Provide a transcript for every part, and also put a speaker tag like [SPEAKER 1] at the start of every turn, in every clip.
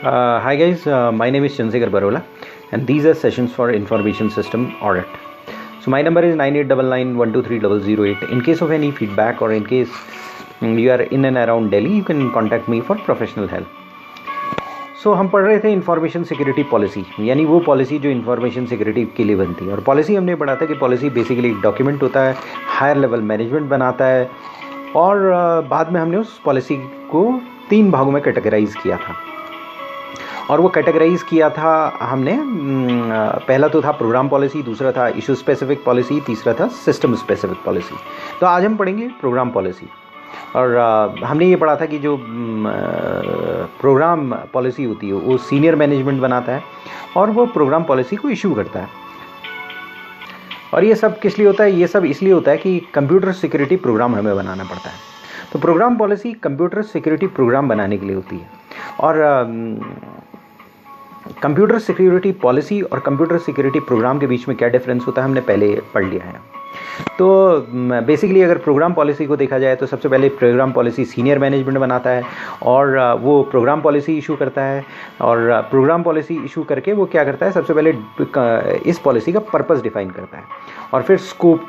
[SPEAKER 1] Hi guys, my name is Chandrasekhar Barola and these are sessions for information system audit. So my number is 9899123008. In case of any feedback or in case you are in and around Delhi, you can contact me for professional help. So हम पढ़ रहे थे information security policy, यानी वो policy जो information security के लिए बनती है। और पॉलिसी हमने पढ़ा था कि पॉलिसी बेसिकली एक डॉक्यूमेंट होता है, हायर लेवल मैनेजमेंट बनाता है और बाद में हमने उस पॉलिसी को 3 भागों में कैटेगराइज किया था। और वो कैटेगराइज किया था हमने, पहला तो था प्रोग्राम पॉलिसी, दूसरा था इशू स्पेसिफिक पॉलिसी, तीसरा था सिस्टम स्पेसिफिक पॉलिसी। तो आज हम पढ़ेंगे प्रोग्राम पॉलिसी। और हमने ये पढ़ा था कि जो प्रोग्राम पॉलिसी होती है वो सीनियर मैनेजमेंट बनाता है और वो प्रोग्राम पॉलिसी को इशू करता है। और ये सब किस लिए होता है? ये सब इसलिए होता है कि कंप्यूटर सिक्योरिटी प्रोग्राम हमें बनाना पड़ता है। तो program policy computer security program बनाने के लिए होती है। और कंप्यूटर सिक्योरिटी पॉलिसी और कंप्यूटर सिक्योरिटी प्रोग्राम के बीच में क्या डिफरेंस होता है हमने पहले पढ़ लिया है। तो बेसिकली अगर प्रोग्राम पॉलिसी को देखा जाए तो सबसे पहले प्रोग्राम पॉलिसी सीनियर मैनेजमेंट बनाता है और वो प्रोग्राम पॉलिसी इशू करता है। और प्रोग्राम पॉलिसी इशू करके वो क्या करता है, सबसे पहले इस पॉलिसी का पर्पस डिफाइन करता है और फिर स्कोप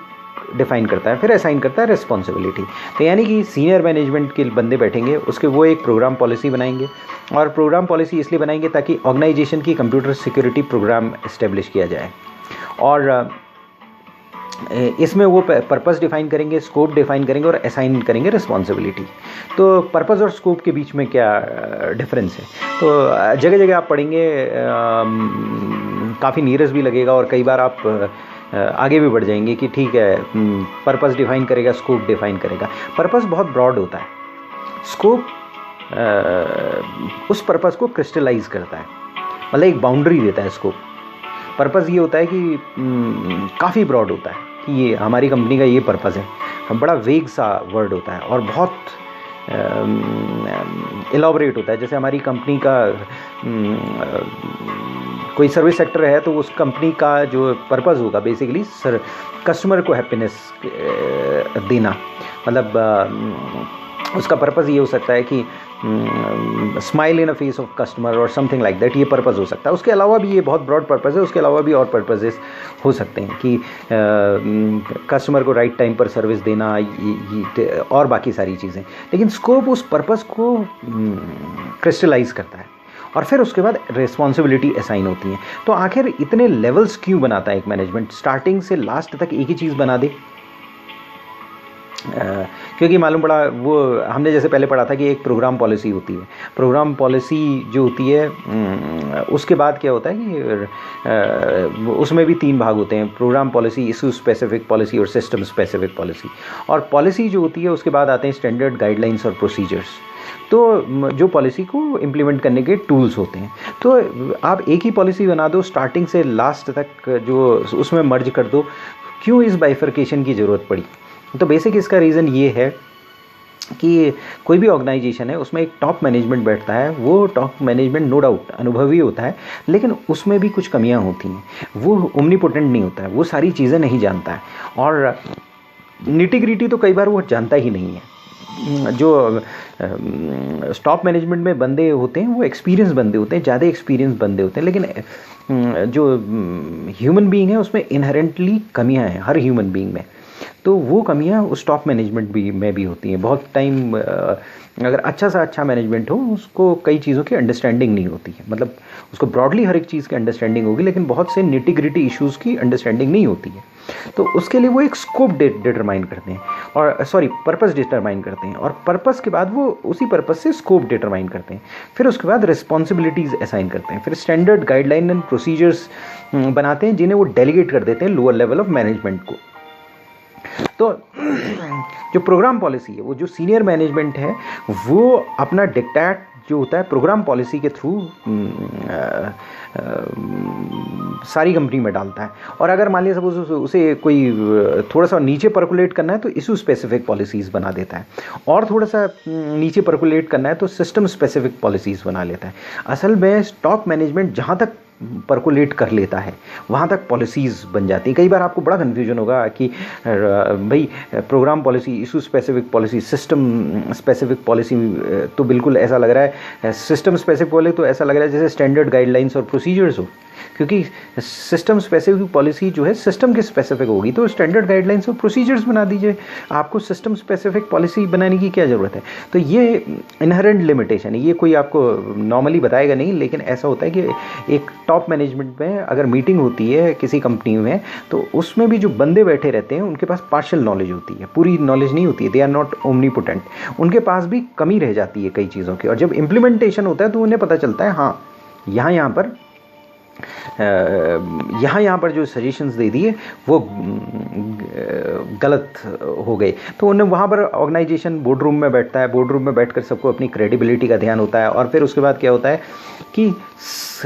[SPEAKER 1] डिफाइन करता है, फिर असाइन करता है रिस्पॉन्सिबिलिटी। तो यानी कि सीनियर मैनेजमेंट के बंदे बैठेंगे, उसके वो एक प्रोग्राम पॉलिसी बनाएंगे। और प्रोग्राम पॉलिसी इसलिए बनाएंगे ताकि ऑर्गेनाइजेशन की कंप्यूटर सिक्योरिटी प्रोग्राम इस्टेब्लिश किया जाए। और इसमें वो पर्पस डिफाइन करेंगे, स्कोप डिफाइन करेंगे और असाइन करेंगे रिस्पॉन्सिबिलिटी। तो पर्पस और स्कोप के बीच में क्या डिफरेंस है, तो जगह जगह आप पढ़ेंगे, काफ़ी नीरस भी लगेगा और कई बार आप आगे भी बढ़ जाएंगे कि ठीक है, पर्पस डिफाइन करेगा, स्कोप डिफाइन करेगा। पर्पस बहुत ब्रॉड होता है, स्कोप उस पर्पस को क्रिस्टलाइज करता है, मतलब एक बाउंड्री देता है स्कोप। पर्पस ये होता है कि काफ़ी ब्रॉड होता है कि ये हमारी कंपनी का ये पर्पस है, बड़ा वेग सा वर्ड होता है और बहुत एलॉबरेट होता है। जैसे हमारी कंपनी का कोई सर्विस सेक्टर है तो उस कंपनी का जो पर्पस होगा बेसिकली कस्टमर को हैप्पीनेस देना, मतलब उसका पर्पस ये हो सकता है कि smile in a face of customer और समथिंग लाइक दैट, ये पर्पस हो सकता है। उसके अलावा भी ये बहुत ब्रॉड पर्पस है, उसके अलावा भी और पर्पसेस हो सकते हैं कि कस्टमर को राइट टाइम पर सर्विस देना और बाकी सारी चीज़ें। लेकिन स्कोप उस पर्पस को क्रिस्टलाइज करता है और फिर उसके बाद रिस्पॉन्सिबिलिटी असाइन होती है। तो आखिर इतने लेवल्स क्यों बनाता है एक मैनेजमेंट, स्टार्टिंग से लास्ट तक एक ही चीज़ बना दे? क्योंकि मालूम पड़ा, वो हमने जैसे पहले पढ़ा था कि एक प्रोग्राम पॉलिसी होती है। प्रोग्राम पॉलिसी जो होती है उसके बाद क्या होता है कि उसमें भी 3 भाग होते हैं, program policy, issue specific policy और सिस्टम स्पेसिफिक पॉलिसी। और पॉलिसी जो होती है उसके बाद आते हैं स्टैंडर्ड गाइडलाइंस और प्रोसीजर्स, तो जो पॉलिसी को इम्प्लीमेंट करने के टूल्स होते हैं। तो आप एक ही पॉलिसी बना दो, स्टार्टिंग से लास्ट तक जो उसमें मर्ज कर दो। क्यों इस बाइफर्केशन की ज़रूरत पड़ी? तो बेसिक इसका रीज़न ये है कि कोई भी ऑर्गेनाइजेशन है उसमें एक टॉप मैनेजमेंट बैठता है। वो टॉप मैनेजमेंट नो डाउट अनुभवी होता है, लेकिन उसमें भी कुछ कमियां होती हैं। वो ओमनीपोटेंट नहीं होता है, वो सारी चीज़ें नहीं जानता है और निटी-ग्रिटी तो कई बार वो जानता ही नहीं है। जो टॉप मैनेजमेंट में बंदे होते हैं वो एक्सपीरियंस बंदे होते हैं, ज़्यादा एक्सपीरियंस बंदे होते हैं, लेकिन जो ह्यूमन बीइंग है उसमें इनहेरेंटली कमियां हैं हर ह्यूमन बीइंग में। तो वो कमियां उस टॉप मैनेजमेंट में भी होती हैं। बहुत टाइम अगर अच्छा सा अच्छा मैनेजमेंट हो, उसको कई चीज़ों की अंडरस्टैंडिंग नहीं होती है, मतलब उसको ब्रॉडली हर एक चीज़ की अंडरस्टैंडिंग होगी, लेकिन बहुत से निटी-ग्रिटी इश्यूज़ की अंडरस्टैंडिंग नहीं होती है। तो उसके लिए वो एक स्कोप डिटरमाइन करते हैं और पर्पस डिटरमाइन करते हैं और पर्पस के बाद वो उसी पर्पस से स्कोप डिटरमाइन करते हैं। फिर उसके बाद रिस्पॉन्सिबिलिटीज़ असाइन करते हैं, फिर स्टैंडर्ड गाइडलाइन एंड प्रोसीजर्स बनाते हैं जिन्हें वो डेलीगेट कर देते हैं लोअर लेवल ऑफ मैनेजमेंट को। तो जो प्रोग्राम पॉलिसी है, वो जो सीनियर मैनेजमेंट है, वो अपना डिक्टेट जो होता है प्रोग्राम पॉलिसी के थ्रू सारी कंपनी में डालता है। और अगर मान लिया सपोज उसे कोई थोड़ा सा नीचे पर्कुलेट करना है तो इशू स्पेसिफिक पॉलिसीज़ बना देता है, और थोड़ा सा नीचे पर्कुलेट करना है तो सिस्टम स्पेसिफिक पॉलिसीज़ बना लेता है। असल में टॉप मैनेजमेंट जहाँ तक परकोलेट कर लेता है, वहाँ तक पॉलिसीज़ बन जाती हैं। कई बार आपको बड़ा कन्फ्यूजन होगा कि भाई program policy, issue specific policy, system specific policy, तो बिल्कुल ऐसा लग रहा है, सिस्टम स्पेसिफिक पॉलिसी तो ऐसा लग रहा है जैसे स्टैंडर्ड गाइडलाइंस और प्रोसीजर्स हो, क्योंकि सिस्टम स्पेसिफिक पॉलिसी जो है सिस्टम के स्पेसिफिक होगी, तो स्टैंडर्ड गाइडलाइंस और प्रोसीजर्स बना दीजिए, आपको सिस्टम स्पेसिफिक पॉलिसी बनाने की क्या ज़रूरत है। तो ये इनहेरेंट लिमिटेशन है, ये कोई आपको नॉर्मली बताएगा नहीं, लेकिन ऐसा होता है कि एक टॉप मैनेजमेंट में अगर मीटिंग होती है किसी कंपनी में, तो उसमें भी जो बंदे बैठे रहते हैं उनके पास पार्शियल नॉलेज होती है, पूरी नॉलेज नहीं होती है, दे आर नॉट ओमनीपोटेंट, उनके पास भी कमी रह जाती है कई चीज़ों की, और जब इम्प्लीमेंटेशन होता है तो उन्हें पता चलता है हाँ यहाँ पर जो सजेशंस दे दिए वो गलत हो गए। तो उन्हें वहाँ पर ऑर्गेनाइजेशन बोर्ड रूम में बैठता है, बोर्ड रूम में बैठकर सबको अपनी क्रेडिबिलिटी का ध्यान होता है, और फिर उसके बाद क्या होता है कि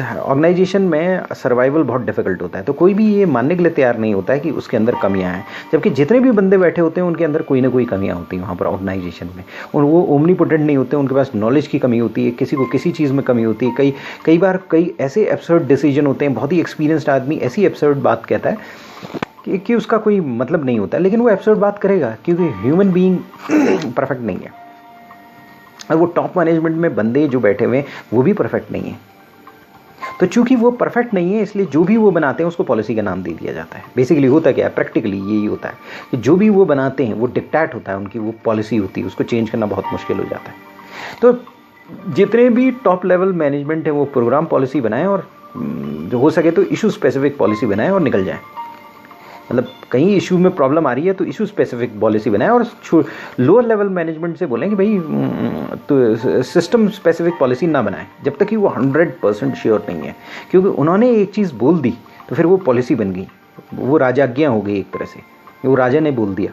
[SPEAKER 1] ऑर्गेनाइजेशन में सर्वाइवल बहुत डिफिकल्ट होता है। तो कोई भी ये मानने के लिए तैयार नहीं होता है कि उसके अंदर कमियां हैं, जबकि जितने भी बंदे बैठे होते हैं उनके अंदर कोई ना कोई कमियां होती हैं वहाँ पर ऑर्गेनाइजेशन में, और वो ओमनीपोटेंट नहीं होते, उनके पास नॉलेज की कमी होती है, किसी को किसी चीज़ में कमी होती है। कई बार कई ऐसे एब्सर्ड डिसीजन होते हैं, बहुत ही एक्सपीरियंस्ड आदमी ऐसी एब्सर्ड बात कहता है कि उसका कोई मतलब नहीं होता, लेकिन वो एब्सर्ड बात करेगा क्योंकि ह्यूमन बीइंग परफेक्ट नहीं है, और वो टॉप मैनेजमेंट में बंदे जो बैठे हुए हैं वो भी परफेक्ट नहीं है। तो चूंकि वो परफेक्ट नहीं है, इसलिए जो भी वो बनाते हैं उसको पॉलिसी का नाम दे दिया जाता है। बेसिकली होता क्या है, प्रैक्टिकली यही होता है कि जो भी वो बनाते हैं वो डिक्टेट होता है, उनकी वो पॉलिसी होती है, उसको चेंज करना बहुत मुश्किल हो जाता है। तो जितने भी टॉप लेवल मैनेजमेंट है वो प्रोग्राम पॉलिसी बनाएं, और जो हो सके तो इशू स्पेसिफिक पॉलिसी बनाएं और निकल जाएं। मतलब कहीं इशू में प्रॉब्लम आ रही है तो इशू स्पेसिफिक पॉलिसी बनाएं, और लोअर लेवल मैनेजमेंट से बोलें कि भाई तो सिस्टम स्पेसिफिक पॉलिसी ना बनाएं जब तक कि वो 100% श्योर नहीं है, क्योंकि उन्होंने एक चीज़ बोल दी तो फिर वो पॉलिसी बन गई, वो राजाज्ञा हो गई एक तरह से, वो राजा ने बोल दिया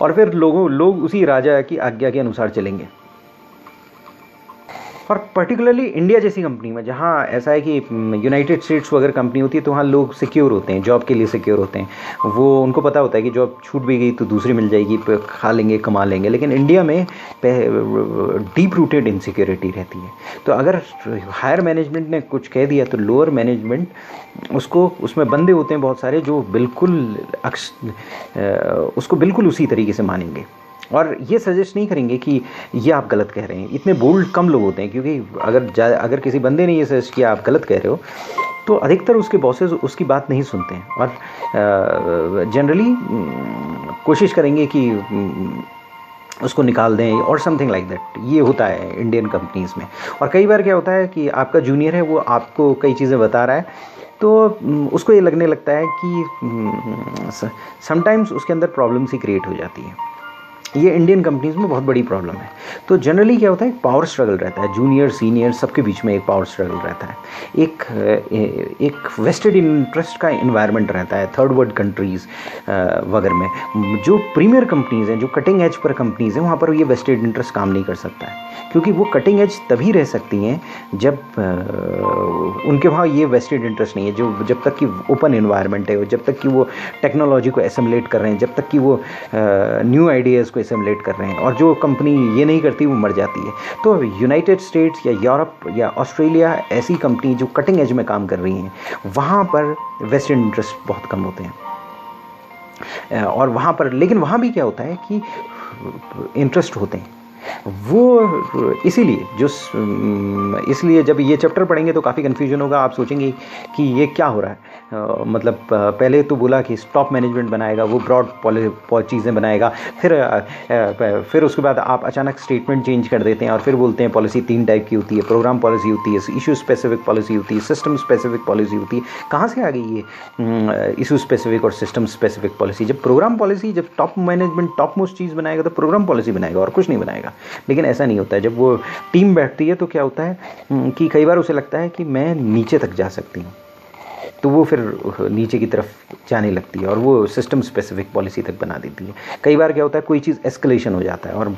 [SPEAKER 1] और फिर लोग उसी राजा की आज्ञा के अनुसार चलेंगे। और पर्टिकुलरली इंडिया जैसी कंपनी में, जहाँ ऐसा है कि यूनाइटेड स्टेट्स वगैरह कंपनी होती है तो वहाँ लोग सिक्योर होते हैं, जॉब के लिए सिक्योर होते हैं, वो उनको पता होता है कि जॉब छूट भी गई तो दूसरी मिल जाएगी, खा लेंगे कमा लेंगे। लेकिन इंडिया में डीप रूटेड इनसिक्योरिटी रहती है। तो अगर हायर मैनेजमेंट ने कुछ कह दिया तो लोअर मैनेजमेंट उसमें बंदे होते हैं बहुत सारे जो उसको बिल्कुल उसी तरीके से मानेंगे, और ये सजेस्ट नहीं करेंगे कि ये आप गलत कह रहे हैं। इतने बोल्ड कम लोग होते हैं, क्योंकि अगर किसी बंदे ने ये सजेस्ट किया आप गलत कह रहे हो तो अधिकतर उसके बॉसेस उसकी बात नहीं सुनते हैं, और जनरली कोशिश करेंगे कि उसको निकाल दें और समथिंग लाइक दैट। ये होता है इंडियन कंपनीज़ में। और कई बार क्या होता है कि आपका जूनियर है, वो आपको कई चीज़ें बता रहा है, तो उसको ये लगने लगता है कि समटाइम्स उसके अंदर प्रॉब्लम्स ही क्रिएट हो जाती है। ये इंडियन कंपनीज़ में बहुत बड़ी प्रॉब्लम है। तो जनरली क्या होता है, एक पावर स्ट्रगल रहता है, जूनियर सीनियर सबके बीच में एक पावर स्ट्रगल रहता है, एक वेस्टेड इंटरेस्ट का इन्वायरमेंट रहता है। थर्ड वर्ल्ड कंट्रीज़ वगैरह में जो प्रीमियर कंपनीज़ हैं, जो कटिंग एज पर कंपनीज़ हैं, वहाँ पर ये वेस्टेड इंटरेस्ट काम नहीं कर सकता है, क्योंकि वो कटिंग एज तभी रह सकती हैं जब उनके वहाँ ये वेस्टेड इंटरेस्ट नहीं है, जब तक कि ओपन इन्वायरमेंट है, जब तक कि वो टेक्नोलॉजी को एसिमुलेट कर रहे हैं, जब तक कि वो न्यू आइडियाज़ को एसिमुलेट कर रहे हैं। और जो कंपनी ये नहीं करती वो मर जाती है। तो यूनाइटेड स्टेट्स या यूरोप या ऑस्ट्रेलिया ऐसी कंपनी जो कटिंग एज में काम कर रही हैं, वहाँ पर वेस्टेड इंटरेस्ट बहुत कम होते हैं। और वहाँ पर लेकिन वहाँ भी क्या होता है कि इंटरेस्ट होते हैं वो, इसलिए जब ये चैप्टर पढ़ेंगे तो काफ़ी कन्फ्यूजन होगा। आप सोचेंगे कि ये क्या हो रहा है, मतलब पहले तो बोला कि टॉप मैनेजमेंट बनाएगा, वो ब्रॉड चीज़ें बनाएगा, फिर उसके बाद आप अचानक स्टेटमेंट चेंज कर देते हैं और फिर बोलते हैं पॉलिसी 3 टाइप की होती है, प्रोग्राम पॉलिसी होती है, इशू स्पेसिफिक पॉलिसी होती है, सिस्टम स्पेसिफिक पॉलिसी होती है। कहाँ से आ गई ये इशू स्पेसिफिक और सिस्टम स्पेसिफिक पॉलिसी? जब प्रोग्राम पॉलिसी, जब टॉप मैनेजमेंट टॉप मोस्ट चीज़ बनाएगा तो प्रोग्राम पॉलिसी बनाएगा और कुछ नहीं बनाएगा। लेकिन ऐसा नहीं होता है। जब वो टीम बैठती है तो क्या होता है कि कई बार उसे लगता है कि मैं नीचे तक जा सकती हूँ, तो वो फिर नीचे की तरफ जाने लगती है और वो सिस्टम स्पेसिफिक पॉलिसी तक बना देती है। कई बार क्या होता है, कोई चीज़ एस्केलेशन हो जाता है और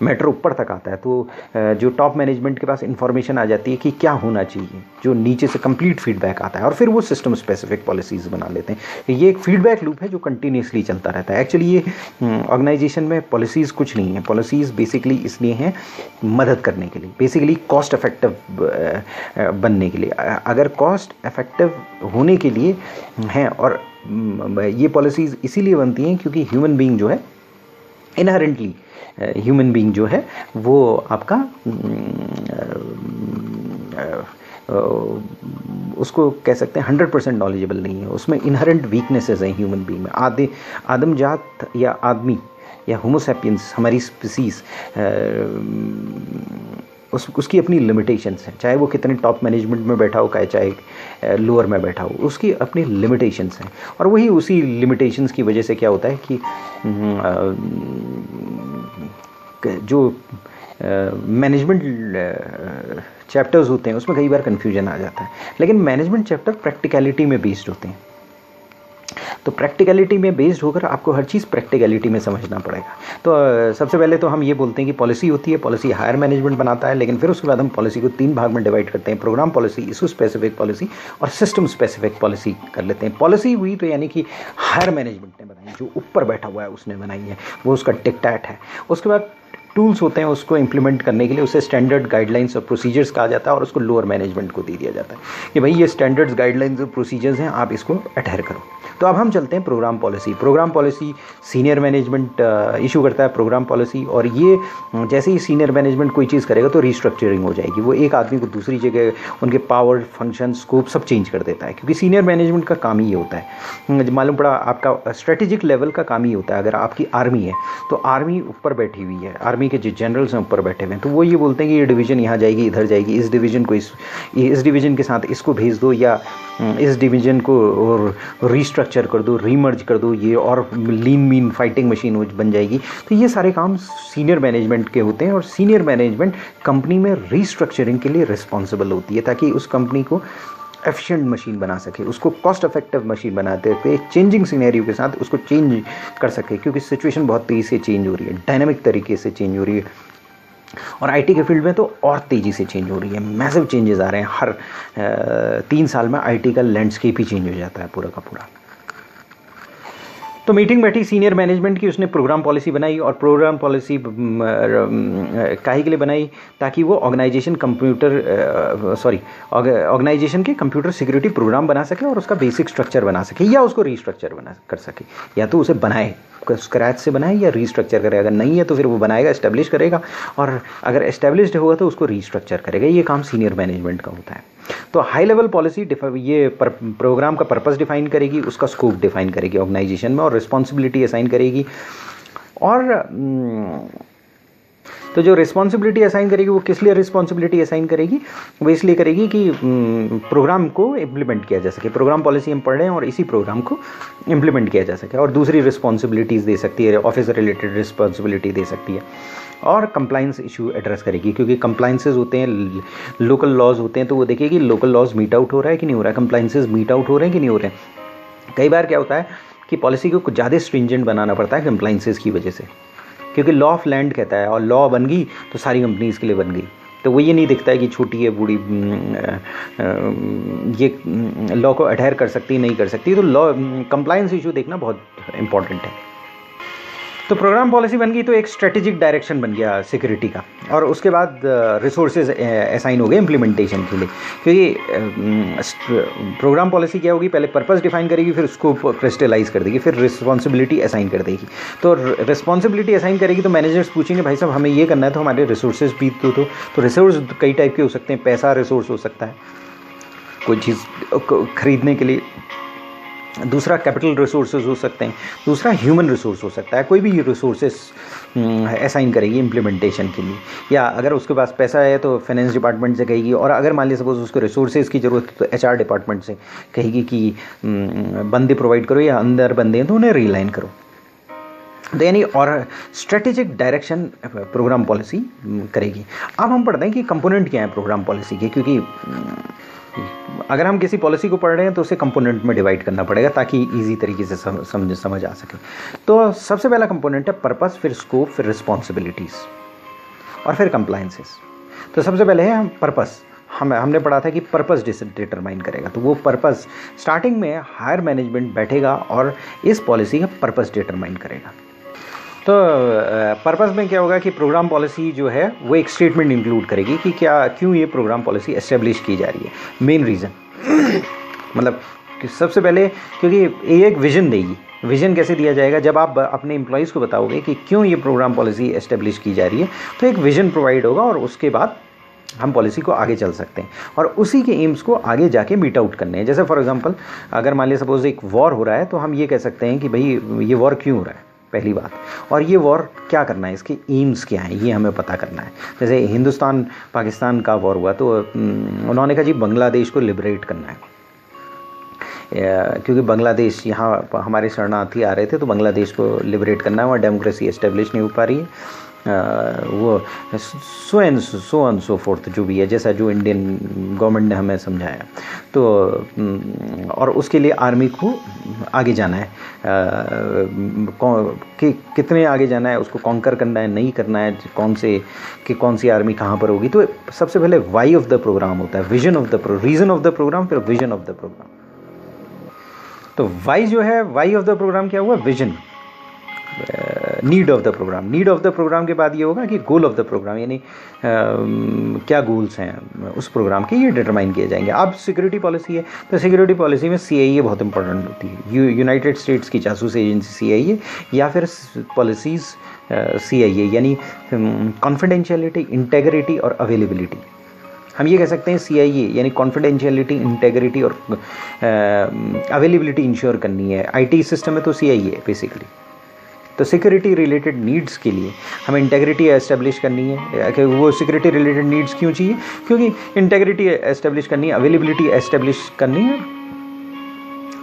[SPEAKER 1] मैटर ऊपर तक आता है, तो जो टॉप मैनेजमेंट के पास इंफॉर्मेशन आ जाती है कि क्या होना चाहिए, जो नीचे से कंप्लीट फीडबैक आता है और फिर वो सिस्टम स्पेसिफिक पॉलिसीज़ बना लेते हैं। ये एक फीडबैक लूप है जो कंटिन्यूसली चलता रहता है। एक्चुअली ये ऑर्गेनाइजेशन में पॉलिसीज़ कुछ नहीं है, पॉलिसीज़ बेसिकली इसलिए हैं मदद करने के लिए, बेसिकली कॉस्ट इफेक्टिव बनने के लिए। अगर कॉस्ट इफेक्टिव होने के लिए हैं, और ये पॉलिसीज़ इसीलिए बनती हैं क्योंकि ह्यूमन बीइंग जो है, इनहेरेंटली ह्यूमन बीइंग जो है वो आपका उसको कह सकते हैं 100% नॉलेजेबल नहीं है, उसमें इनहेरेंट वीकनेसेस हैं ह्यूमन बीइंग में। आदमजात या आदमी या होमोसैपियंस, हमारी स्पीसीज़, उसकी अपनी लिमिटेशंस हैं, चाहे वो कितने टॉप मैनेजमेंट में बैठा हो, चाहे लोअर में बैठा हो, उसकी अपनी लिमिटेशंस हैं। और वही उसी लिमिटेशंस की वजह से क्या होता है कि जो मैनेजमेंट चैप्टर्स होते हैं उसमें कई बार कन्फ्यूजन आ जाता है, लेकिन मैनेजमेंट चैप्टर प्रैक्टिकलिटी में बेस्ड होते हैं। तो प्रैक्टिकलिटी में बेस्ड होकर आपको हर चीज़ प्रैक्टिकलिटी में समझना पड़ेगा। तो सबसे पहले तो हम ये बोलते हैं कि पॉलिसी होती है, पॉलिसी हायर मैनेजमेंट बनाता है, लेकिन फिर उसके बाद हम पॉलिसी को 3 भाग में डिवाइड करते हैं, program policy, issue specific policy और सिस्टम स्पेसिफिक पॉलिसी कर लेते हैं। पॉलिसी हुई तो यानी कि हायर मैनेजमेंट ने बनाई, जो ऊपर बैठा हुआ है उसने बनाई है, वो उसका डिक्टेट है। उसके बाद टूल्स होते हैं उसको इम्प्लीमेंट करने के लिए, उसे स्टैंडर्ड गाइडलाइंस और प्रोसीजर्स कहा जाता है और उसको लोअर मैनेजमेंट को दे दिया जाता है कि भाई ये स्टैंडर्ड्स गाइडलाइंस और प्रोसीजर्स हैं, आप इसको अडहेयर करो। तो अब हम चलते हैं program policy. Program policy senior management issue करता है प्रोग्राम पॉलिसी, और ये जैसे ही सीनियर मैनेजमेंट कोई चीज़ करेगा तो रिस्ट्रक्चरिंग हो जाएगी, वो एक आदमी को दूसरी जगह, उनके पावर, फंक्शन, स्कोप सब चेंज कर देता है, क्योंकि सीनियर मैनेजमेंट का काम ही ये होता है। मालूम पड़ा आपका स्ट्रेटेजिक लेवल का काम ही होता है। अगर आपकी आर्मी है तो आर्मी ऊपर बैठी हुई है, आर्मी के जो जनरल्स हैं ऊपर बैठे हुए हैं, तो वो ये बोलते हैं कि ये डिवीज़न यहाँ जाएगी, इधर जाएगी, इस डिवीज़न को इस डिवीज़न के साथ इसको भेज दो, या इस डिवीज़न को रिस्ट्रक्चर कर दो, रीमर्ज कर दो, ये और लीन मीन फाइटिंग मशीन बन जाएगी। तो ये सारे काम सीनियर मैनेजमेंट के होते हैं, और सीनियर मैनेजमेंट कंपनी में रिस्ट्रक्चरिंग के लिए रिस्पॉन्सिबल होती है, ताकि उस कंपनी को एफिशिएंट मशीन बना सके, उसको कॉस्ट इफेक्टिव मशीन बनाते हुए चेंजिंग सिनेरियो के साथ उसको चेंज कर सके, क्योंकि सिचुएशन बहुत तेज़ी से चेंज हो रही है, डायनामिक तरीके से चेंज हो रही है, और आईटी के फील्ड में तो और तेज़ी से चेंज हो रही है, मैसिव चेंजेस आ रहे हैं। हर 3 साल में आईटी का लैंडस्केप ही चेंज हो जाता है पूरा का पूरा। तो मीटिंग बैठी सीनियर मैनेजमेंट की, उसने प्रोग्राम पॉलिसी बनाई, और प्रोग्राम पॉलिसी काहे के लिए बनाई, ताकि वो ऑर्गेनाइजेशन के कंप्यूटर सिक्योरिटी प्रोग्राम बना सके और उसका बेसिक स्ट्रक्चर बना सके, या उसको रीस्ट्रक्चर कर सके, या तो उसे बनाए, स्क्रैच से बनाए या रीस्ट्रक्चर करेगा। अगर नहीं है तो फिर वो बनाएगा, एस्टेब्लिश करेगा, और अगर एस्टेब्लिश्ड होगा तो उसको रीस्ट्रक्चर करेगा। ये काम सीनियर मैनेजमेंट का होता है। तो हाई लेवल पॉलिसी ये प्रोग्राम का पर्पस डिफाइन करेगी, उसका स्कोप डिफाइन करेगी ऑर्गेनाइजेशन में, और रिस्पॉन्सिबिलिटी असाइन करेगी। और तो जो रिस्पॉन्सिबिलिटी असाइन करेगी वो किस लिए रिस्पॉन्सिबिलिटी असाइन करेगी, वो इसलिए करेगी कि प्रोग्राम को इम्प्लीमेंट किया जा सके। प्रोग्राम पॉलिसी हम पढ़ रहे हैं और इसी प्रोग्राम को इम्प्लीमेंट किया जा सके, और दूसरी रिस्पॉन्सिबिलिटीज़ दे सकती है, ऑफिस रिलेटेड रिस्पॉन्सिबिलिटी दे सकती है, और कंप्लाइंस इशू एड्रेस करेगी, क्योंकि कंप्लाइंसेस होते हैं, लोकल लॉज होते हैं, तो वो देखेगी लोकल लॉज मीट आउट हो रहा है कि नहीं हो रहा है, कंप्लाइंसेस मीट आउट हो रहे हैं कि नहीं हो रहे हैं। कई बार क्या होता है कि पॉलिसी को कुछ ज़्यादा स्ट्रिंजेंट बनाना पड़ता है कंप्लाइंसेस की वजह से, क्योंकि लॉ ऑफ लैंड कहता है, और लॉ बन गई तो सारी कंपनीज़ के लिए बन गई। तो वो ये नहीं दिखता है कि छोटी है बूढ़ी ये लॉ को अडहेयर कर सकती नहीं कर सकती, तो लॉ कंप्लायंस इशू देखना बहुत इंपॉर्टेंट है। तो प्रोग्राम पॉलिसी बन गई तो एक स्ट्रेटेजिक डायरेक्शन बन गया सिक्योरिटी का, और उसके बाद रिसोर्सेज असाइन हो गए इम्प्लीमेंटेशन के लिए। क्योंकि प्रोग्राम पॉलिसी क्या होगी, पहले पर्पस डिफाइन करेगी, फिर उसको क्रिस्टलाइज कर देगी, फिर रिस्पॉन्सिबिलिटी असाइन कर देगी। तो रिस्पॉन्सिबिलिटी असाइन करेगी तो मैनेजर्स पूछेंगे भाई साहब हमें ये करना है, तो हमारे रिसोर्सेज भी तो रिसोर्स कई टाइप के हो सकते हैं। पैसा रिसोर्स हो सकता है कोई चीज़ खरीदने के लिए, दूसरा कैपिटल रिसोर्सेज हो सकते हैं, दूसरा ह्यूमन रिसोर्स हो सकता है। कोई भी रिसोर्सेज असाइन करेगी इम्प्लीमेंटेशन के लिए, या अगर उसके पास पैसा है तो फाइनेंस डिपार्टमेंट से कहेगी, और अगर मान लीजिए सपोज उसको रिसोर्सेज की ज़रूरत है तो एचआर डिपार्टमेंट से कहेगी कि बंदे प्रोवाइड करो, या अंदर बंदे हैं तो उन्हें रीलाइन करो। तो यानी और स्ट्रेटेजिक डायरेक्शन प्रोग्राम पॉलिसी करेगी। अब हम पढ़ते हैं कि कंपोनेंट क्या है प्रोग्राम पॉलिसी के, क्योंकि अगर हम किसी पॉलिसी को पढ़ रहे हैं तो उसे कंपोनेंट में डिवाइड करना पड़ेगा ताकि इजी तरीके से समझ आ सके। तो सबसे पहला कंपोनेंट है पर्पस, फिर स्कोप, फिर रिस्पॉन्सिबिलिटीज़ और फिर कंप्लायंसेस। तो सबसे पहले है पर्पस। हमने पढ़ा था कि पर्पस डिटरमाइन करेगा। तो वो पर्पस स्टार्टिंग में हायर मैनेजमेंट बैठेगा और इस पॉलिसी का पर्पस डिटरमाइन करेगा। तो पर्पस में क्या होगा कि प्रोग्राम पॉलिसी जो है वो एक स्टेटमेंट इंक्लूड करेगी कि क्यों ये प्रोग्राम पॉलिसी एस्टेब्लिश की जा रही है, मेन रीज़न मतलब कि सबसे पहले क्योंकि ये एक विजन देगी। विजन कैसे दिया जाएगा? जब आप अपने एम्प्लॉयज़ को बताओगे कि क्यों ये प्रोग्राम पॉलिसी एस्टेब्लिश की जा रही है तो एक विजन प्रोवाइड होगा और उसके बाद हम पॉलिसी को आगे चल सकते हैं और उसी के एम्स को आगे जाके मीट आउट करने हैं। जैसे फॉर एग्जांपल अगर मान लिया सपोज एक वॉर हो रहा है तो हम ये कह सकते हैं कि भाई ये वॉर क्यों हो रहा है, पहली बात, और ये वॉर क्या करना है, इसके एम्स क्या हैं, ये हमें पता करना है। जैसे हिंदुस्तान पाकिस्तान का वॉर हुआ तो उन्होंने कहा जी बांग्लादेश को लिबरेट करना है, क्योंकि बांग्लादेश यहाँ हमारे शरणार्थी आ रहे थे तो बांग्लादेश को लिबरेट करना है, वहाँ डेमोक्रेसी एस्टेब्लिश नहीं हो पा रही है, वो सो एंड सो फोर्थ जो भी है, जैसा जो इंडियन गवर्नमेंट ने हमें समझाया। तो और उसके लिए आर्मी को आगे जाना है, कितने आगे जाना है, उसको कॉन्कर करना है, नहीं करना है, कौन सी आर्मी कहाँ पर होगी। तो सबसे पहले वाई ऑफ द प्रोग्राम होता है, vision of the reason of the program, फिर विजन ऑफ द प्रोग्राम। तो वाई जो है, वाई ऑफ द प्रोग्राम क्या हुआ, vision. Need of the program, need of the program के बाद ये होगा कि गोल ऑफ द प्रोग्राम, यानी क्या गोल्स हैं उस प्रोग्राम के, ये डिटरमाइन किए जाएंगे। अब सिक्योरिटी पॉलिसी है तो सिक्योरिटी पॉलिसी में CIA बहुत इंपॉर्टेंट होती है, यूनाइटेड स्टेट्स की जासूस एजेंसी CIA या फिर पॉलिसीज़ CIA, यानी कॉन्फिडेंशियलिटी, इंटेग्रिटी और अवेलेबिलिटी। हम ये कह सकते हैं CIA यानी कॉन्फिडेंशियलिटी, इंटेग्रिटी और अवेलेबिलिटी इंश्योर करनी है। IT सिस्टम में तो CIA है बेसिकली। तो सिक्योरिटी रिलेटेड नीड्स के लिए हमें इंटेग्रिटी एस्टेब्लिश करनी है कि वो सिक्योरिटी रिलेटेड नीड्स क्यों चाहिए, क्योंकि इंटेग्रिटी एस्टेब्लिश करनी है, अवेलेबिलिटी एस्टेब्लिश करनी है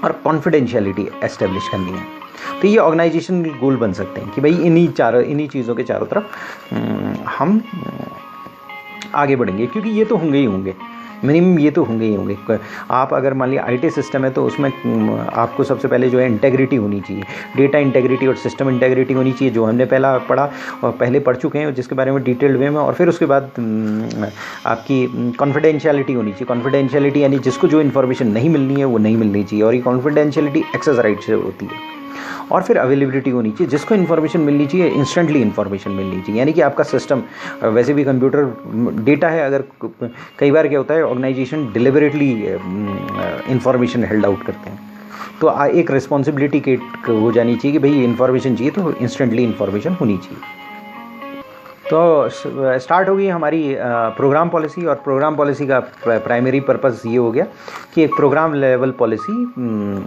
[SPEAKER 1] और कॉन्फिडेंशियलिटी एस्टेब्लिश करनी है। तो ये ऑर्गेनाइजेशन गोल बन सकते हैं कि भाई इन्हीं चीज़ों के चारों तरफ हम आगे बढ़ेंगे, क्योंकि ये तो होंगे ही होंगे, मिनिमम ये तो होंगे ही होंगे। आप अगर मान लिया IT सिस्टम है तो उसमें आपको सबसे पहले जो है इंटेग्रिटी होनी चाहिए, डेटा इंटेग्रिटी और सिस्टम इंटेग्रिटी होनी चाहिए, जो हमने पहले पढ़ चुके हैं जिसके बारे में डिटेल्ड वे में। और फिर उसके बाद आपकी कॉन्फिडेंशियलिटी होनी चाहिए। कॉन्फिडेंशियलिटी यानी जिसको जो इन्फॉर्मेशन नहीं मिलनी है वो नहीं मिलनी चाहिए, और ये कॉन्फिडेंशियलिटी एक्सेस राइट से होती है। और फिर अवेलेबिलिटी होनी चाहिए, जिसको इन्फॉर्मेशन मिलनी चाहिए इंस्टेंटली इन्फॉर्मेशन मिलनी चाहिए, यानी कि आपका सिस्टम वैसे भी कंप्यूटर डेटा है। अगर कई बार क्या होता है organisation deliberately information held out करते हैं, तो एक रिस्पॉन्सिबिलिटी के हो जानी चाहिए कि भाई इन्फॉर्मेशन चाहिए तो इंस्टेंटली इन्फॉर्मेशन होनी चाहिए। तो स्टार्ट होगी हमारी प्रोग्राम पॉलिसी, और प्रोग्राम पॉलिसी का प्राइमरी पर्पस ये हो गया कि एक प्रोग्राम लेवल पॉलिसी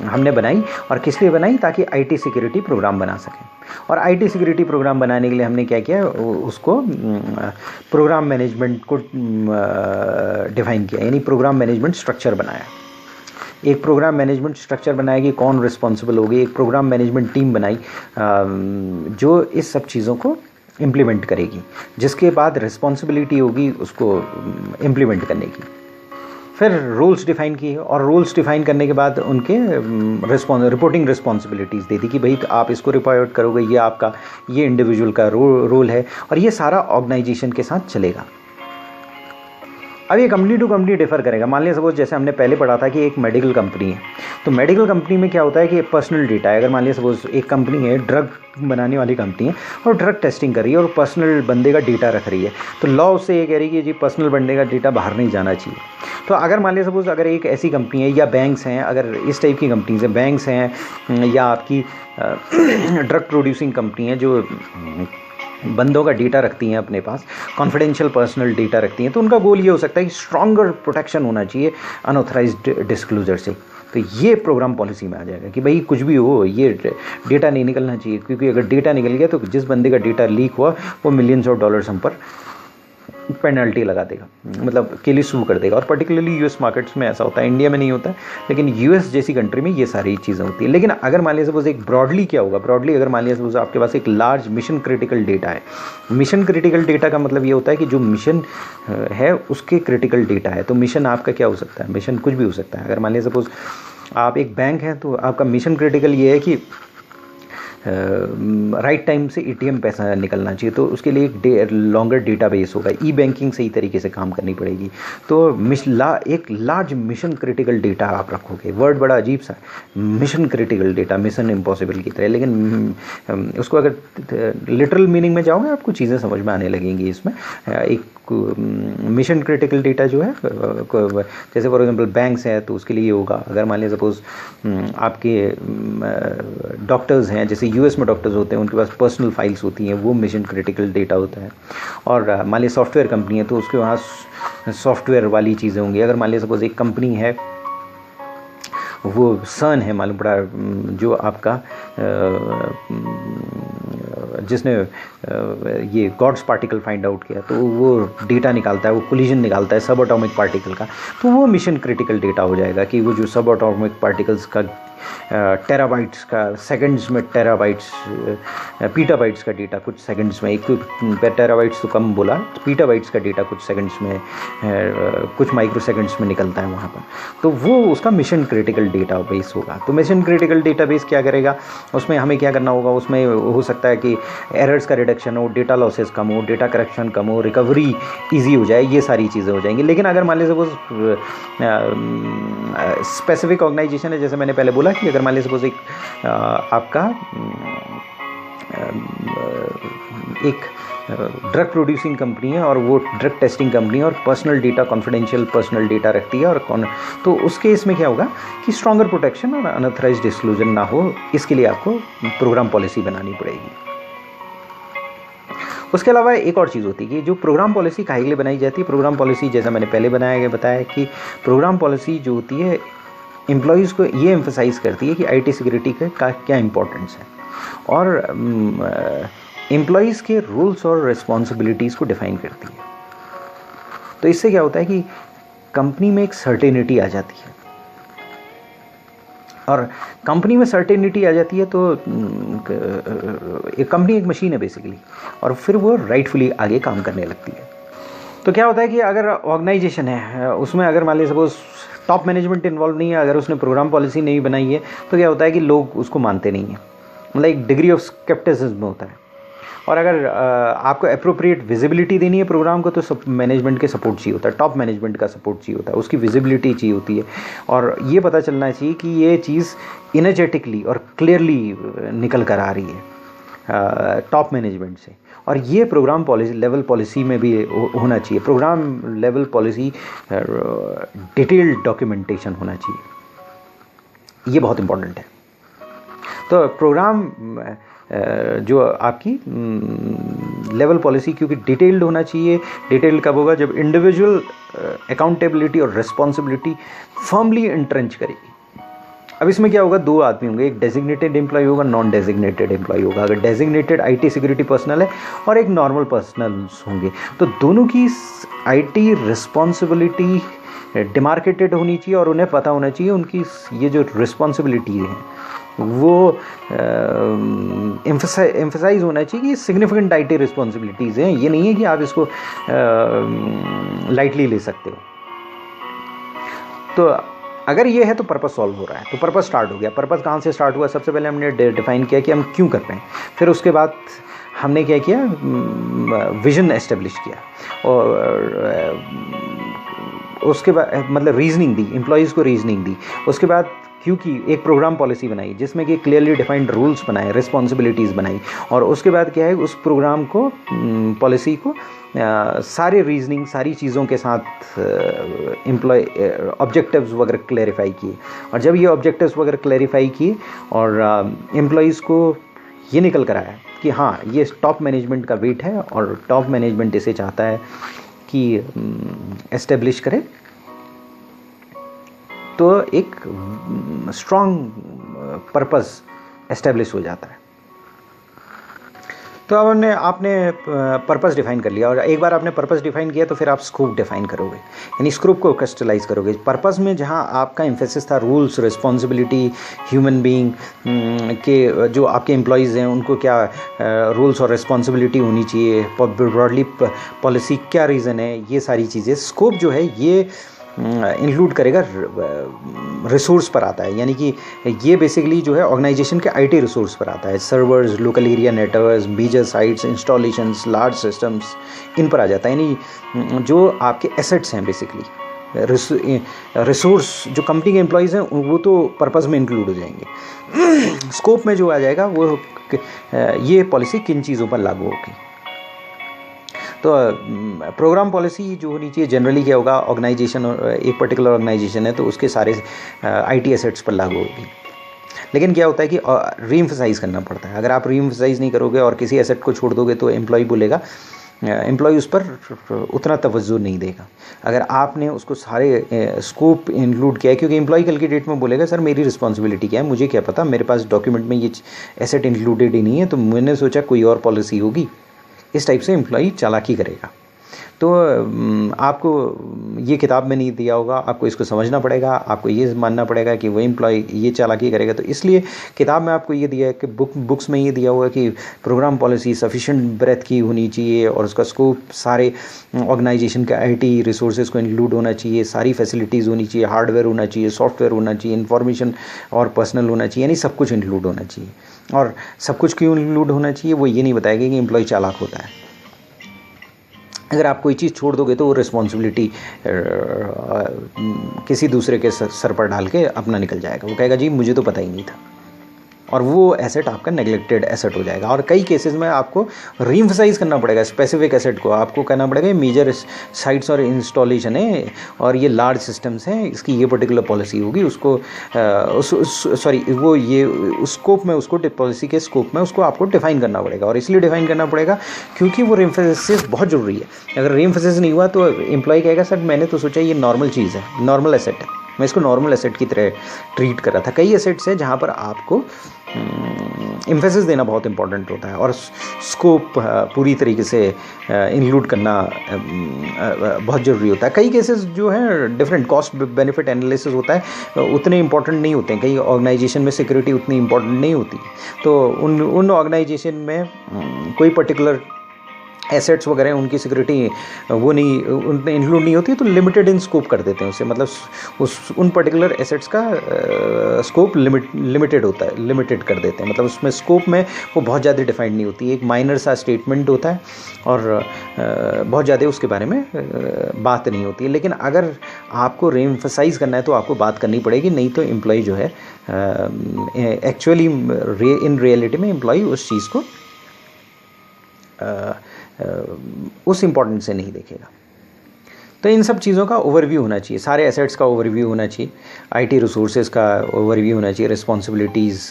[SPEAKER 1] हमने बनाई। और किस लिए बनाई? ताकि IT सिक्योरिटी प्रोग्राम बना सकें। और IT सिक्योरिटी प्रोग्राम बनाने के लिए हमने क्या किया, उसको प्रोग्राम मैनेजमेंट को डिफाइन किया, यानी प्रोग्राम मैनेजमेंट स्ट्रक्चर बनाया। एक प्रोग्राम मैनेजमेंट स्ट्रक्चर बनाया कि कौन रिस्पॉन्सिबल होगी, एक प्रोग्राम मैनेजमेंट टीम बनाई जो इस सब चीज़ों को इम्प्लीमेंट करेगी, जिसके बाद रिस्पॉन्सिबिलिटी होगी उसको इम्प्लीमेंट करने की। फिर रूल्स डिफ़ाइन किए, और रूल्स डिफ़ाइन करने के बाद उनके रिपोर्टिंग रिस्पॉन्सिबिलिटीज़ दे दी कि भाई आप इसको रिपोर्ट करोगे, ये आपका ये इंडिविजुअल का रोल है, और ये सारा ऑर्गेनाइजेशन के साथ चलेगा। अब ये कंपनी टू कंपनी डिफर करेगा। मान लिया सपोज जैसे हमने पहले पढ़ा था कि एक मेडिकल कंपनी है, तो मेडिकल कंपनी में क्या होता है कि पर्सनल डेटा है। अगर मान लिया सपोज एक कंपनी है, ड्रग बनाने वाली कंपनी है और ड्रग टेस्टिंग कर रही है और पर्सनल बंदे का डेटा रख रही है, तो लॉ उससे ये कह रही है कि जी पर्सनल बंदे का डेटा बाहर नहीं जाना चाहिए। तो अगर मान लिया सपोज अगर एक ऐसी कंपनी है, या बैंक्स हैं, अगर इस टाइप की कंपनीज हैं, बैंक्स हैं या आपकी ड्रग प्रोड्यूसिंग कंपनी है जो बंदों का डेटा रखती हैं अपने पास, कॉन्फिडेंशियल पर्सनल डेटा रखती हैं, तो उनका गोल ये हो सकता है कि स्ट्रॉन्गर प्रोटेक्शन होना चाहिए अनऑथराइज्ड डिस्क्लोजर से। तो ये प्रोग्राम पॉलिसी में आ जाएगा कि भाई कुछ भी हो ये डेटा नहीं निकलना चाहिए, क्योंकि अगर डेटा निकल गया तो जिस बंदे का डेटा लीक हुआ वो $millions हम पर पेनल्टी लगा देगा, मतलब के लिए सू कर देगा। और पर्टिकुलरली यूएस मार्केट्स में ऐसा होता है, इंडिया में नहीं होता है, लेकिन यूएस जैसी कंट्री में ये सारी चीज़ें होती है। लेकिन अगर मान लिया सपोज एक ब्रॉडली क्या होगा, ब्रॉडली अगर मान लिया सपोज आपके पास एक लार्ज मिशन क्रिटिकल डेटा है। मिशन क्रिटिकल डेटा का मतलब ये होता है कि जो मिशन है उसके क्रिटिकल डेटा है। तो मिशन आपका क्या हो सकता है, मिशन कुछ भी हो सकता है। अगर मान लिया सपोज आप एक बैंक हैं तो आपका मिशन क्रिटिकल ये है कि राइट टाइम से एटीएम पैसा निकलना चाहिए, तो उसके लिए एक लॉन्गर डेटाबेस होगा, ई बैंकिंग सही तरीके से काम करनी पड़ेगी। तो एक लार्ज मिशन क्रिटिकल डेटा आप रखोगे, वर्ड बड़ा अजीब सा, mission critical data, mission impossible की तरह, लेकिन उसको अगर लिटरल मीनिंग में जाओगे आपको चीज़ें समझ में आने लगेंगी। इसमें एक मिशन क्रिटिकल डेटा जो है, जैसे फॉर एग्जांपल बैंक्स है तो उसके लिए होगा। अगर मान लिया सपोज आपके डॉक्टर्स हैं, जैसे यूएस में डॉक्टर्स होते हैं, उनके पास पर्सनल फाइल्स होती हैं, वो मिशन क्रिटिकल डेटा होता है। और मान लिया सॉफ्टवेयर कंपनी है तो उसके वहाँ सॉफ्टवेयर वाली चीज़ें होंगी। अगर मान लिया सपोज एक कंपनी है, वो सन है मालूम पड़ा, जो आपका जिसने ये गॉड्स पार्टिकल फाइंड आउट किया, तो वो डेटा निकालता है, वो कोलिजन निकालता है सब एटॉमिक पार्टिकल का, तो वो मिशन क्रिटिकल डेटा हो जाएगा कि वो जो सब एटॉमिक पार्टिकल्स का टेराबाइट्स का सेकंड्स में टेराबाइट्स पीटाबाइट्स का डेटा कुछ सेकंड्स में, एक टेराबाइट्स तो कम बोला, पीटाबाइट्स का डेटा कुछ सेकंड्स में कुछ माइक्रो सेकंड्स में निकलता है वहाँ पर, तो वो उसका मिशन क्रिटिकल डेटा बेस होगा। तो मिशन क्रिटिकल डेटा बेस क्या करेगा, उसमें हमें क्या करना होगा, उसमें हो सकता है कि एरर्स का रिडक्शन हो, डेटा लॉसेस कम हो, डेटा करेक्शन कम हो, रिकवरी ईजी हो जाए, ये सारी चीज़ें हो जाएंगी। लेकिन अगर मान लीजिए सपोज स्पेसिफिक ऑर्गेनाइजेशन है, जैसे मैंने पहले बोला कि अगर मान लीजिए सपोज एक आपका एक ड्रग प्रोड्यूसिंग कंपनी है और वो ड्रग टेस्टिंग कंपनी है और personal data, confidential personal data रखती है, और तो उस केस में क्या होगा कि स्ट्रॉन्गर प्रोटेक्शन और अनऑथराइज्ड डिस्क्लोजर ना हो, इसके लिए आपको प्रोग्राम पॉलिसी बनानी पड़ेगी। उसके अलावा एक और चीज़ होती है कि जो प्रोग्राम पॉलिसी काहे के लिए बनाई जाती है। प्रोग्राम पॉलिसी जैसा मैंने पहले बताया कि प्रोग्राम पॉलिसी जो होती है एम्प्लॉयज़ को ये एम्फसाइज करती है कि आईटी सिक्योरिटी का क्या इंपॉर्टेंस है, और एम्प्लॉयज़ के रूल्स और रिस्पॉन्सिबिलिटीज़ को डिफाइन करती है। तो इससे क्या होता है कि कंपनी में एक सर्टेनिटी आ जाती है, और कंपनी में सर्टेनिटी आ जाती है तो एक कंपनी एक मशीन है बेसिकली, और फिर वो राइटफुली आगे काम करने लगती है। तो क्या होता है कि अगर ऑर्गेनाइजेशन है उसमें अगर मान लीजिए सपोज टॉप मैनेजमेंट इन्वॉल्व नहीं है, अगर उसने प्रोग्राम पॉलिसी नहीं बनाई है, तो क्या होता है कि लोग उसको मानते नहीं हैं, मतलब एक डिग्री ऑफ स्केप्टिसिज्म होता है। और अगर आपको अप्रोप्रिएट विजिबिलिटी देनी है प्रोग्राम को, तो सब मैनेजमेंट के सपोर्ट चाहिए होता है, टॉप मैनेजमेंट का सपोर्ट चाहिए होता है, उसकी विजिबिलिटी चाहिए होती है, और ये पता चलना चाहिए कि ये चीज़ इनर्जेटिकली और क्लियरली निकल कर आ रही है टॉप मैनेजमेंट से। और ये प्रोग्राम पॉलिसी लेवल पॉलिसी में भी होना चाहिए। Program level policy detailed documentation होना चाहिए, ये बहुत इंपॉर्टेंट है। तो प्रोग्राम जो आपकी लेवल पॉलिसी क्योंकि डिटेल्ड होना चाहिए। डिटेल्ड कब होगा, जब इंडिविजुअल अकाउंटेबिलिटी और रिस्पॉन्सिबिलिटी फर्मली इंट्रेंच करेगी। अब इसमें क्या होगा, दो आदमी होंगे, एक डेजिग्नेटेड एम्प्लॉय होगा, नॉन डेजिग्नेटेड एम्प्लॉय होगा। अगर डेजिग्नेटेड आईटी सिक्योरिटी पर्सनल है और एक नॉर्मल पर्सनल्स होंगे, तो दोनों की आईटी रिस्पॉन्सिबिलिटी डिमार्केटेड होनी चाहिए और उन्हें पता होना चाहिए उनकी ये जो रिस्पॉन्सिबिलिटी है वो एम्फसाइज होना चाहिए कि सिग्निफिकेंट आईटी रिस्पॉन्सिबिलिटीज़ हैं, ये नहीं है कि आप इसको लाइटली ले सकते हो। तो अगर ये है तो पर्पस सॉल्व हो रहा है, तो पर्पस स्टार्ट हो गया। पर्पस कहाँ से स्टार्ट हुआ, सबसे पहले हमने डिफाइन किया कि हम क्यों कर रहे हैं, फिर उसके बाद हमने क्या किया, विजन एस्टेब्लिश किया, और उसके बाद मतलब रीजनिंग दी, एम्प्लॉयज़ को रीजनिंग दी। उसके बाद क्योंकि एक प्रोग्राम पॉलिसी बनाई जिसमें कि क्लियरली डिफाइंड रूल्स बनाए, रिस्पॉन्सिबिलिटीज़ बनाई, और उसके बाद क्या है, उस प्रोग्राम को पॉलिसी को सारे रीजनिंग सारी चीज़ों के साथ एम्प्लॉय ऑब्जेक्टिव्स वगैरह क्लैरिफाई किए। और जब ये ऑब्जेक्टिव्स वगैरह क्लैरिफाई किए और एम्प्लॉयज़ को ये निकल कर आया कि हाँ ये टॉप मैनेजमेंट का वेट है और टॉप मैनेजमेंट इसे चाहता है कि एस्टेब्लिश करे, तो एक स्ट्रॉन्ग पर्पस एस्टेब्लिश हो जाता है। तो अब आपने पर्पस डिफाइन कर लिया, और एक बार आपने पर्पस डिफाइन किया तो फिर आप स्कोप डिफाइन करोगे, यानी स्कोप को क्रिस्टलाइज करोगे। पर्पस में जहाँ आपका एम्फेसिस था रूल्स, रिस्पॉन्सिबिलिटी, ह्यूमन बीइंग के जो आपके एम्प्लॉयज़ हैं उनको क्या रूल्स और रिस्पॉन्सिबिलिटी होनी चाहिए, ब्रॉडली पॉलिसी क्या रीज़न है, ये सारी चीज़ें। स्कोप जो है ये इंक्लूड करेगा रिसोर्स पर आता है, यानी कि ये बेसिकली जो है ऑर्गेनाइजेशन के आईटी रिसोर्स पर आता है। Servers, local area networks, major sites, installations, large systems, इन पर आ जाता है, यानी जो आपके एसेट्स हैं बेसिकली। रिसोर्स जो कंपनी के एम्प्लॉयज़ हैं वो तो पर्पस में इंक्लूड हो जाएंगे। स्कोप में जो आ जाएगा वो ये पॉलिसी किन चीज़ों पर लागू होगी। तो प्रोग्राम पॉलिसी जो होनी चाहिए जनरली क्या होगा, ऑर्गेनाइजेशन, एक पर्टिकुलर ऑर्गेनाइजेशन है तो उसके सारे आईटी एसेट्स पर लागू होगी। लेकिन क्या होता है कि रीएम्फसाइज करना पड़ता है। अगर आप रीएम्फसाइज नहीं करोगे और किसी एसेट को छोड़ दोगे तो एम्प्लॉय बोलेगा, एम्प्लॉय उस पर उतना तवज्जो नहीं देगा। अगर आपने उसको सारे स्कोप इंक्लूड किया है, क्योंकि एम्प्लॉय कल की डेट में बोलेगा सर मेरी रिस्पॉन्सिबिलिटी क्या है, मुझे क्या पता, मेरे पास डॉक्यूमेंट में ये एसेट इंक्लूडेड ही नहीं है, तो मैंने सोचा कोई और पॉलिसी होगी। इस टाइप से एम्प्लॉई चालाकी करेगा। तो आपको ये किताब में नहीं दिया होगा, आपको इसको समझना पड़ेगा, आपको ये मानना पड़ेगा कि वो एम्प्लॉय ये चालाकी करेगा। तो इसलिए किताब में आपको ये दिया है कि बुक्स में ये दिया हुआ है कि प्रोग्राम पॉलिसी सफिशिएंट ब्रेथ की होनी चाहिए और उसका स्कोप सारे ऑर्गेनाइजेशन के आईटी रिसोर्सेज को इंक्लूड होना चाहिए, सारी फैसिलिटीज़ होनी चाहिए, हार्डवेयर होना चाहिए, सॉफ्टवेयर होना चाहिए, इन्फॉर्मेशन और पर्सनल होना चाहिए, यानी सब कुछ इंक्लूड होना चाहिए। और सब कुछ क्यों इंक्लूड होना चाहिए वो ये नहीं बताएगा कि एम्प्लॉय चालाक होता है। अगर आप कोई चीज़ छोड़ दोगे तो वो रिस्पॉन्सिबिलिटी किसी दूसरे के सर पर डाल के अपना निकल जाएगा। वो कहेगा जी मुझे तो पता ही नहीं था, और वो एसेट आपका नेग्लेक्टेड एसेट हो जाएगा। और कई केसेस में आपको रीएम्फसाइज करना पड़ेगा स्पेसिफिक एसेट को। आपको कहना पड़ेगा मेजर साइट्स और इंस्टॉलेशन है और ये लार्ज सिस्टम्स हैं, इसकी ये पर्टिकुलर पॉलिसी होगी। उसको उस स्कोप में, उसको पॉलिसी के स्कोप में उसको आपको डिफाइन करना पड़ेगा। और इसलिए डिफाइन करना पड़ेगा क्योंकि वो रीएम्फसाइज बहुत ज़रूरी है। अगर रीएम्फसाइज नहीं हुआ तो एम्प्लॉय कहेगा सर मैंने तो सोचा ये नॉर्मल चीज़ है, नॉर्मल एसेट है, मैं इसको नॉर्मल एसेट की तरह ट्रीट कर रहा था। कई एसेट्स हैं जहाँ पर आपको एम्फेसिस देना बहुत इंपॉर्टेंट होता है और स्कोप पूरी तरीके से इंक्लूड करना बहुत ज़रूरी होता है। कई केसेस जो है डिफरेंट कॉस्ट बेनिफिट एनालिसिस होता है, उतने इंपॉर्टेंट नहीं होते हैं। कई ऑर्गेनाइजेशन में सिक्योरिटी उतनी इंपॉर्टेंट नहीं होती, तो उन ऑर्गेनाइजेशन में कोई पर्टिकुलर एसेट्स वगैरह उनकी सिक्योरिटी वो नहीं उनमें इंक्लूड नहीं होती, तो लिमिटेड इन स्कोप कर देते हैं उसे। मतलब उन पर्टिकुलर एसेट्स का स्कोप लिमिटेड होता है, लिमिटेड कर देते हैं। मतलब उसमें स्कोप में वो बहुत ज़्यादा डिफाइंड नहीं होती, एक माइनर सा स्टेटमेंट होता है और बहुत ज़्यादा उसके बारे में बात नहीं होती है। लेकिन अगर आपको रीएम्फसाइज करना है तो आपको बात करनी पड़ेगी, नहीं तो एम्प्लॉय जो है एक्चुअली इन रियलिटी में एम्प्लॉय उस चीज़ को उस इम्पोर्टेंस से नहीं देखेगा। तो इन सब चीज़ों का ओवरव्यू होना चाहिए, सारे एसेट्स का ओवरव्यू होना चाहिए, आईटी रिसोर्सेज का ओवरव्यू होना चाहिए, रिस्पॉन्सिबिलिटीज़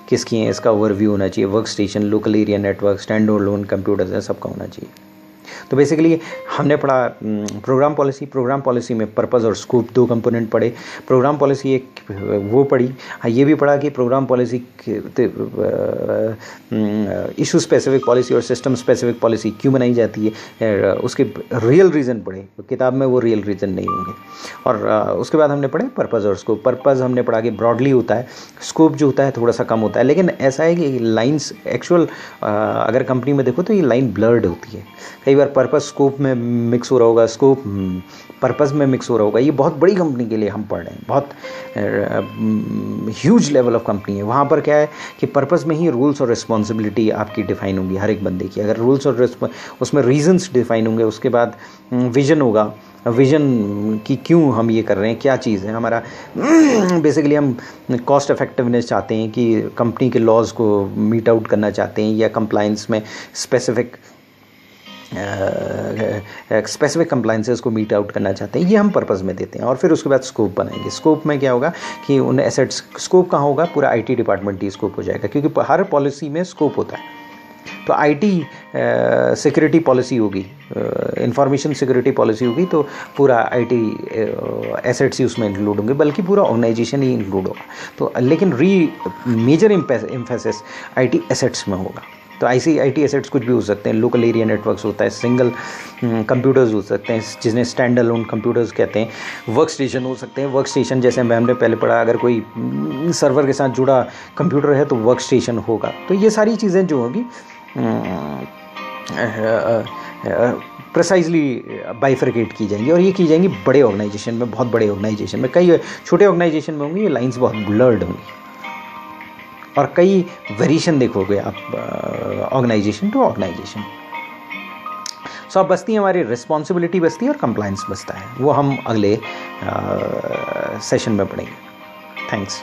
[SPEAKER 1] किसकी हैं इसका ओवरव्यू होना चाहिए, work station, local area network, stand alone computers हैं, सबका होना चाहिए। तो बेसिकली हमने पढ़ा प्रोग्राम पॉलिसी में पर्पस और स्कोप दो कंपोनेंट पढ़े। प्रोग्राम पॉलिसी एक वो पढ़ी, ये भी पढ़ा कि program policy issue specific policy और सिस्टम स्पेसिफिक पॉलिसी क्यों बनाई जाती है, उसके रियल रीज़न पढ़े। किताब में वो रियल रीज़न नहीं होंगे। और उसके बाद हमने पढ़े पर्पस और स्कोप। पर्पस हमने पढ़ा कि ब्रॉडली होता है, स्कोप जो होता है थोड़ा सा कम होता है। लेकिन ऐसा है कि लाइन्स एक्चुअल अगर कंपनी में देखो तो ये लाइन ब्लर्ड होती है। कई बार पर्पस स्कोप में मिक्स हो रहा होगा, स्कोप पर्पस में मिक्स हो रहा होगा। ये बहुत बड़ी कंपनी के लिए हम पढ़ रहे हैं, बहुत ह्यूज लेवल ऑफ कंपनी है। वहाँ पर क्या है कि पर्पस में ही रूल्स और रिस्पॉन्सिबिलिटी आपकी डिफाइन होंगी हर एक बंदे की। अगर रूल्स और उसमें रीजंस डिफाइन होंगे, उसके बाद विजन होगा, विजन की क्यों हम ये कर रहे हैं, क्या चीज़ है हमारा। बेसिकली हम कॉस्ट इफेक्टिवनेस चाहते हैं कि कंपनी के लॉज को मीट आउट करना चाहते हैं, या कंप्लायंस में स्पेसिफिक कंप्लायंसेस को मीट आउट करना चाहते हैं, ये हम पर्पस में देते हैं। और फिर उसके बाद स्कोप बनाएंगे। स्कोप में क्या होगा कि उन एसेट्स, स्कोप कहाँ होगा, पूरा आईटी डिपार्टमेंट ही स्कोप हो जाएगा, क्योंकि हर पॉलिसी में स्कोप होता है। तो आईटी सिक्योरिटी पॉलिसी होगी, इंफॉर्मेशन सिक्योरिटी पॉलिसी होगी, तो पूरा आईटी एसेट्स ही उसमें इंक्लूड होंगे, बल्कि पूरा ऑर्गेनाइजेशन ही इंक्लूड होगा। तो लेकिन मेजर एम्फेसिस आईटी एसेट्स में होगा। तो ICIT एसेट्स कुछ भी हो सकते हैं, लोकल एरिया नेटवर्क्स होता है, सिंगल कंप्यूटर्स हो सकते हैं जिन्हें स्टैंड अलोन कंप्यूटर्स कहते हैं, वर्क स्टेशन हो सकते हैं। वर्क स्टेशन जैसे हमने पहले पढ़ा, अगर कोई सर्वर के साथ जुड़ा कंप्यूटर है तो वर्क स्टेशन होगा। तो ये सारी चीज़ें जो होगी प्रिसाइजली बाइफरकेट की जाएंगी, और ये की जाएंगी बड़े ऑर्गेनाइजेशन में, बहुत बड़े ऑर्गेनाइजेशन में। कई छोटे ऑर्गेनाइजेशन में होंगी ये लाइंस बहुत ब्लर्ड होंगी, और कई वेरिएशन देखोगे आप ऑर्गेनाइजेशन टू ऑर्गेनाइजेशन। सो अब बचती है हमारी रिस्पॉन्सिबिलिटी बचती है और कंप्लायंस बचता है, वो हम अगले सेशन में पढ़ेंगे। थैंक्स।